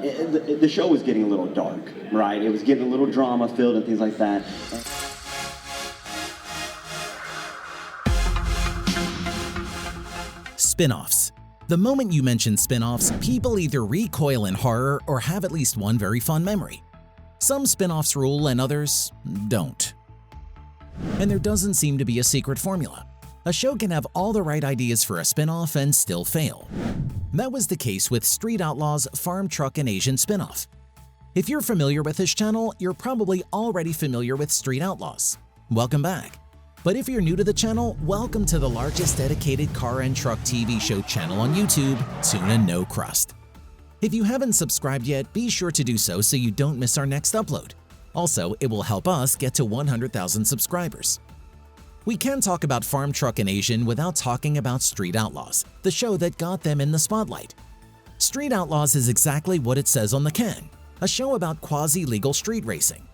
The show was getting a little dark, right? It was getting a little drama filled and things like that. Spin-offs. The moment you mention spin-offs, people either recoil in horror or have at least one very fond memory. Some spin-offs rule and others don't. And there doesn't seem to be a secret formula. A show can have all the right ideas for a spin-off and still fail. That was the case with Street Outlaws' Farmtruck and AZN spin-off. If you're familiar with this channel, you're probably already familiar with Street Outlaws. Welcome back. But if you're new to the channel, welcome to the largest dedicated car and truck TV show channel on YouTube, TUNANOCRUST. If you haven't subscribed yet, be sure to do so you don't miss our next upload. Also, it will help us get to 100,000 subscribers. We can't talk about Farmtruck and AZN without talking about Street Outlaws, the show that got them in the spotlight. Street Outlaws is exactly what it says on the can, a show about quasi-legal street racing.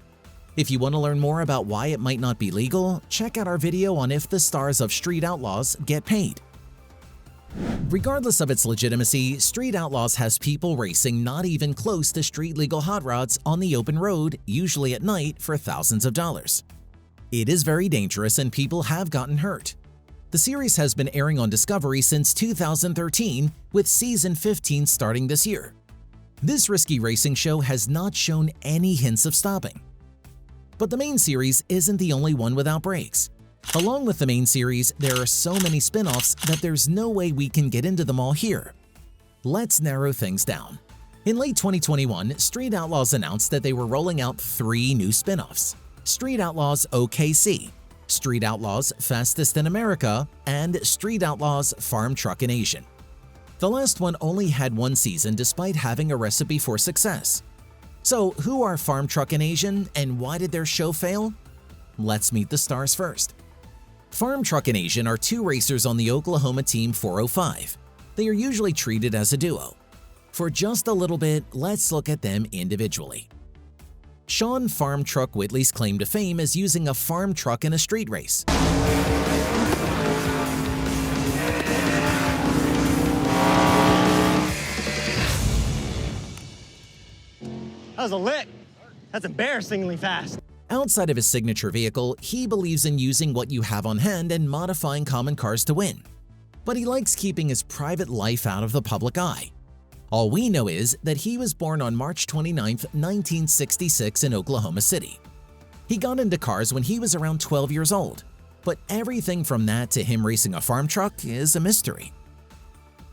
If you want to learn more about why it might not be legal, check out our video on if the stars of Street Outlaws get paid. Regardless of its legitimacy, Street Outlaws has people racing not even close to street-legal hot rods on the open road, usually at night, for thousands of dollars. It is very dangerous and people have gotten hurt. The series has been airing on Discovery since 2013, with season 15 starting this year. This risky racing show has not shown any hints of stopping. But the main series isn't the only one without breaks. Along with the main series, there are so many spin-offs that there's no way we can get into them all here. Let's narrow things down. In late 2021, Street Outlaws announced that they were rolling out 3 new spin-offs: Street Outlaws OKC, Street Outlaws Fastest in America, and Street Outlaws Farmtruck and AZN. The last one only had 1 season despite having a recipe for success. So who are Farmtruck and AZN and why did their show fail? Let's meet the stars first. Farmtruck and AZN are 2 racers on the Oklahoma Team 405. They are usually treated as a duo. For just a little bit, let's look at them individually. Sean Farmtruck Whitley's claim to fame is using a farm truck in a street race. That was a lick. That's embarrassingly fast. Outside of his signature vehicle, he believes in using what you have on hand and modifying common cars to win. But he likes keeping his private life out of the public eye. All we know is that he was born on March 29, 1966 in Oklahoma City. He got into cars when he was around 12 years old, but everything from that to him racing a farm truck is a mystery.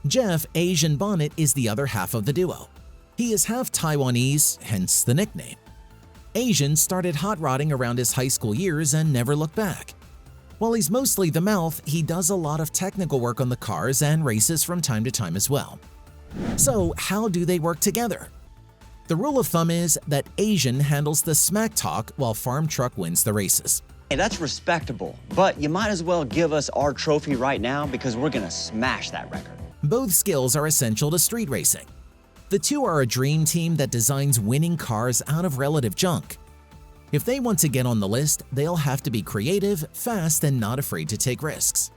Jeff Asian Bonnett is the other half of the duo. He is half Taiwanese, hence the nickname. Asian started hot rodding around his high school years and never looked back. While he's mostly the mouth, he does a lot of technical work on the cars and races from time to time as well. So how do they work together? The rule of thumb is that Asian handles the smack talk while Farmtruck wins the races. Hey, that's respectable, but you might as well give us our trophy right now because we're gonna smash that record. Both skills are essential to street racing. The 2 are a dream team that designs winning cars out of relative junk. If they want to get on the list, they'll have to be creative, fast, and not afraid to take risks.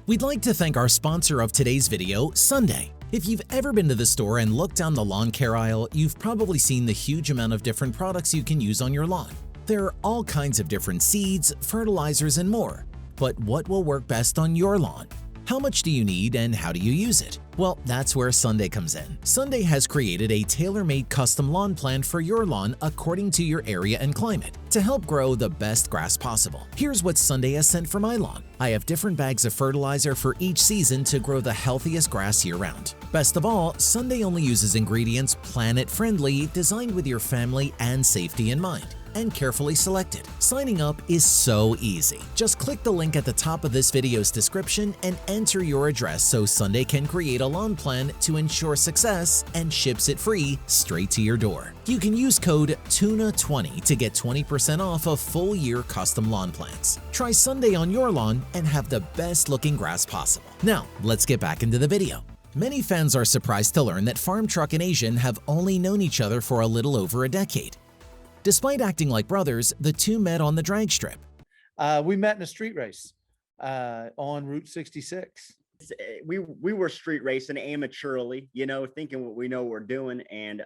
We'd like to thank our sponsor of today's video, Sunday. If you've ever been to the store and looked down the lawn care aisle, you've probably seen the huge amount of different products you can use on your lawn. There are all kinds of different seeds, fertilizers, and more. But what will work best on your lawn? How much do you need and how do you use it? Well, that's where Sunday comes in. Sunday has created a tailor-made custom lawn plan for your lawn according to your area and climate to help grow the best grass possible. Here's what Sunday has sent for my lawn. I have different bags of fertilizer for each season to grow the healthiest grass year-round. Best of all, Sunday only uses ingredients planet-friendly, designed with your family and safety in mind, and carefully selected. Signing up is so easy. Just click the link at the top of this video's description and enter your address so Sunday can create a lawn plan to ensure success and ships it free straight to your door. You can use code TUNA20 to get 20% off a full year custom lawn plans. Try Sunday on your lawn and have the best looking grass possible. Now, let's get back into the video. Many fans are surprised to learn that Farmtruck and AZN have only known each other for a little over a decade. Despite acting like brothers, the 2 met on the drag strip. We met in a street race on Route 66. we were street racing amateurly, thinking what we know we're doing. And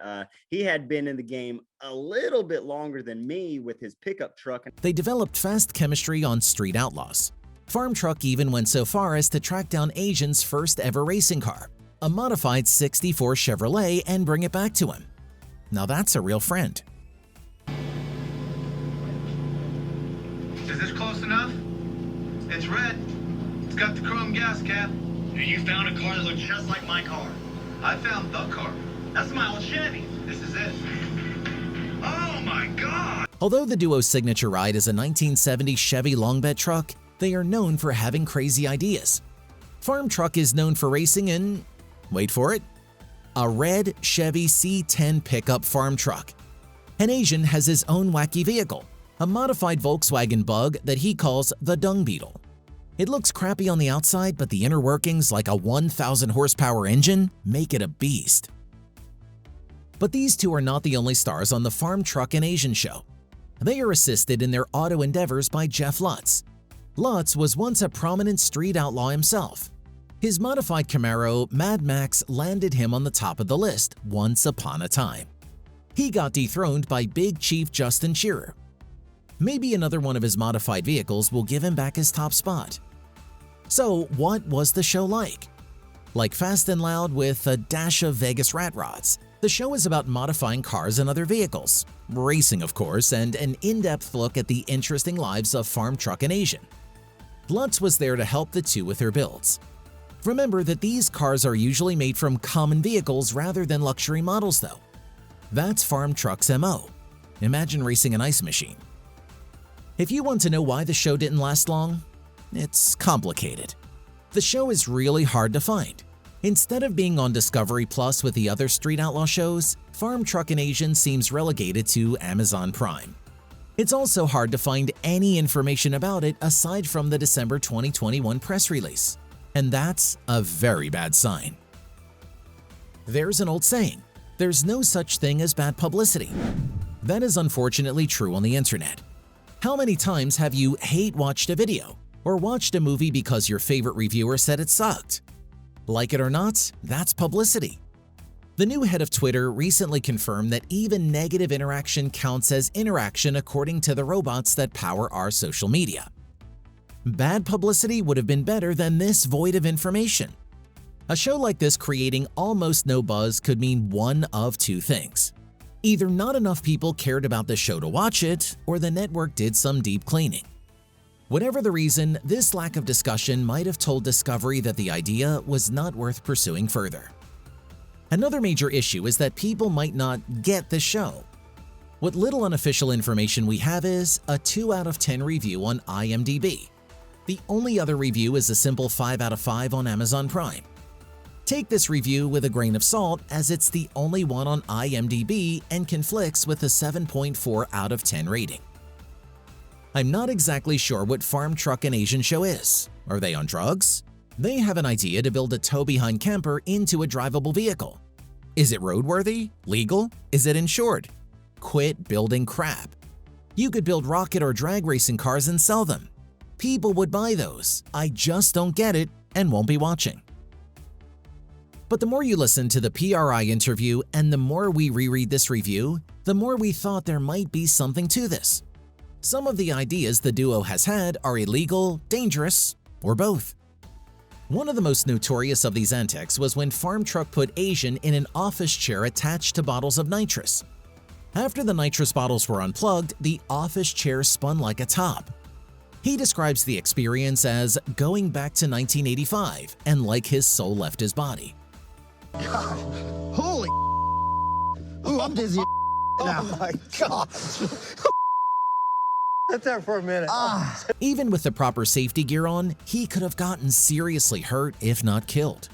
he had been in the game a little bit longer than me with his pickup truck. They developed fast chemistry on Street Outlaws. Farmtruck even went so far as to track down Asian's first ever racing car, a modified '64 Chevrolet, and bring it back to him. Now that's a real friend. Is this close enough? It's red. It's got the chrome gas cap. You found a car that looked just like my car. I found the car. That's my old Chevy. This is it. Oh my God! Although the duo's signature ride is a 1970 Chevy long bed truck, they are known for having crazy ideas. Farmtruck is known for racing in, wait for it, a red Chevy C10 pickup farm truck. And Asian has his own wacky vehicle, a modified Volkswagen Bug that he calls the Dung Beetle. It looks crappy on the outside, but the inner workings, like a 1,000 horsepower engine, make it a beast. But these two are not the only stars on the Farmtruck and AZN show. They are assisted in their auto endeavors by Jeff Lutz. Lutz was once a prominent street outlaw himself. His modified Camaro Mad Max landed him on the top of the list once upon a time. He got dethroned by Big Chief Justin Shearer. Maybe another one of his modified vehicles will give him back his top spot. So what was the show like? Like Fast and Loud with a dash of Vegas rat rods, the show is about modifying cars and other vehicles, racing of course, and an in-depth look at the interesting lives of Farmtruck and AZN. Lutz was there to help the two with their builds. Remember that these cars are usually made from common vehicles rather than luxury models though. That's Farmtruck's MO. Imagine racing an ice machine. If you want to know why the show didn't last long, it's complicated. The show is really hard to find. Instead of being on Discovery Plus with the other Street Outlaw shows, Farmtruck and AZN seems relegated to Amazon Prime. It's also hard to find any information about it aside from the December 2021 press release. And that's a very bad sign. There's an old saying, there's no such thing as bad publicity. That is unfortunately true on the internet. How many times have you hate-watched a video or watched a movie because your favorite reviewer said it sucked? Like it or not, that's publicity. The new head of Twitter recently confirmed that even negative interaction counts as interaction according to the robots that power our social media. Bad publicity would have been better than this void of information. A show like this creating almost no buzz could mean one of two things. Either not enough people cared about the show to watch it, or the network did some deep cleaning. Whatever the reason, this lack of discussion might have told Discovery that the idea was not worth pursuing further. Another major issue is that people might not get the show. What little unofficial information we have is a 2 out of 10 review on IMDb. The only other review is a simple 5 out of 5 on Amazon Prime. Take this review with a grain of salt as it's the only one on IMDb and conflicts with a 7.4 out of 10 rating. I'm not exactly sure what Farmtruck and AZN show is. Are they on drugs? They have an idea to build a tow-behind camper into a drivable vehicle. Is it roadworthy? Legal? Is it insured? Quit building crap. You could build rocket or drag racing cars and sell them. People would buy those. I just don't get it and won't be watching. But the more you listen to the PRI interview and the more we reread this review, the more we thought there might be something to this. Some of the ideas the duo has had are illegal, dangerous, or both. One of the most notorious of these antics was when Farmtruck put AZN in an office chair attached to bottles of nitrous. After the nitrous bottles were unplugged, the office chair spun like a top. He describes the experience as going back to 1985 and like his soul left his body. God, holy ooh, I'm dizzy now. Oh my God. Sit there for a minute. Even with the proper safety gear on, he could have gotten seriously hurt if not killed.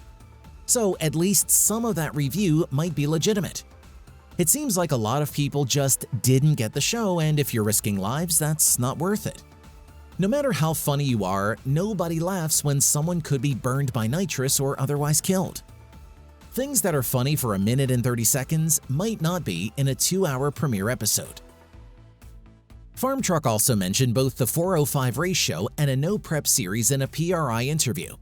So at least some of that review might be legitimate. It seems like a lot of people just didn't get the show, and if you're risking lives, that's not worth it. No matter how funny you are, nobody laughs when someone could be burned by nitrous or otherwise killed. Things that are funny for a minute and 30 seconds might not be in a 2-hour premiere episode. Farmtruck also mentioned both the 405 race show and a no prep series in a PRI interview.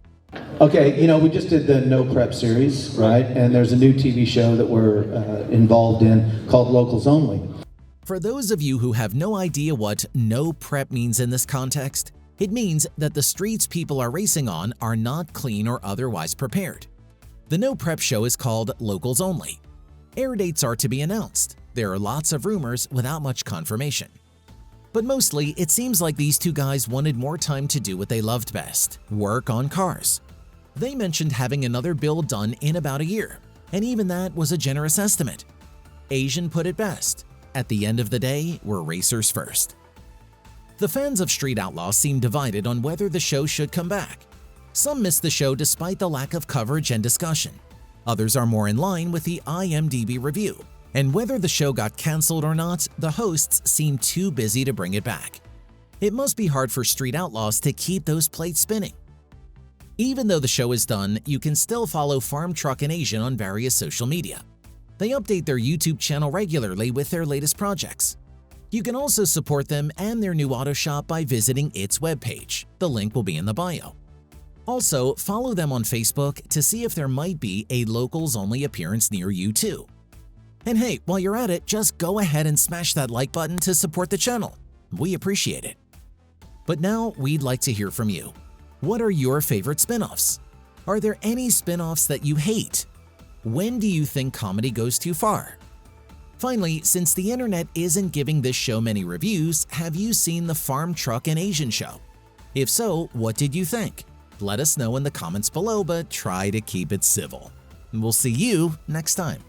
Okay, you know, we just did the No Prep series, right? And there's a new TV show that we're involved in called Locals Only. For those of you who have no idea what no prep means in this context, it means that the streets people are racing on are not clean or otherwise prepared. The no prep show is called Locals Only. Air dates are to be announced. There are lots of rumors without much confirmation. But mostly, it seems like these two guys wanted more time to do what they loved best, work on cars. They mentioned having another build done in about a year, and even that was a generous estimate. Asian put it best, at the end of the day, we're racers first. The fans of Street Outlaws seem divided on whether the show should come back. Some missed the show despite the lack of coverage and discussion. Others are more in line with the IMDb review. And whether the show got cancelled or not, the hosts seem too busy to bring it back. It must be hard for Street Outlaws to keep those plates spinning. Even though the show is done, you can still follow Farmtruck and AZN on various social media. They update their YouTube channel regularly with their latest projects. You can also support them and their new auto shop by visiting its webpage. The link will be in the bio. Also, follow them on Facebook to see if there might be a locals-only appearance near you too. And hey, while you're at it, just go ahead and smash that like button to support the channel. We appreciate it. But now we'd like to hear from you. What are your favorite spin-offs? Are there any spin-offs that you hate? When do you think comedy goes too far? Finally, since the internet isn't giving this show many reviews, have you seen the Farmtruck and AZN show? If so, what did you think? Let us know in the comments below, but try to keep it civil. We'll see you next time.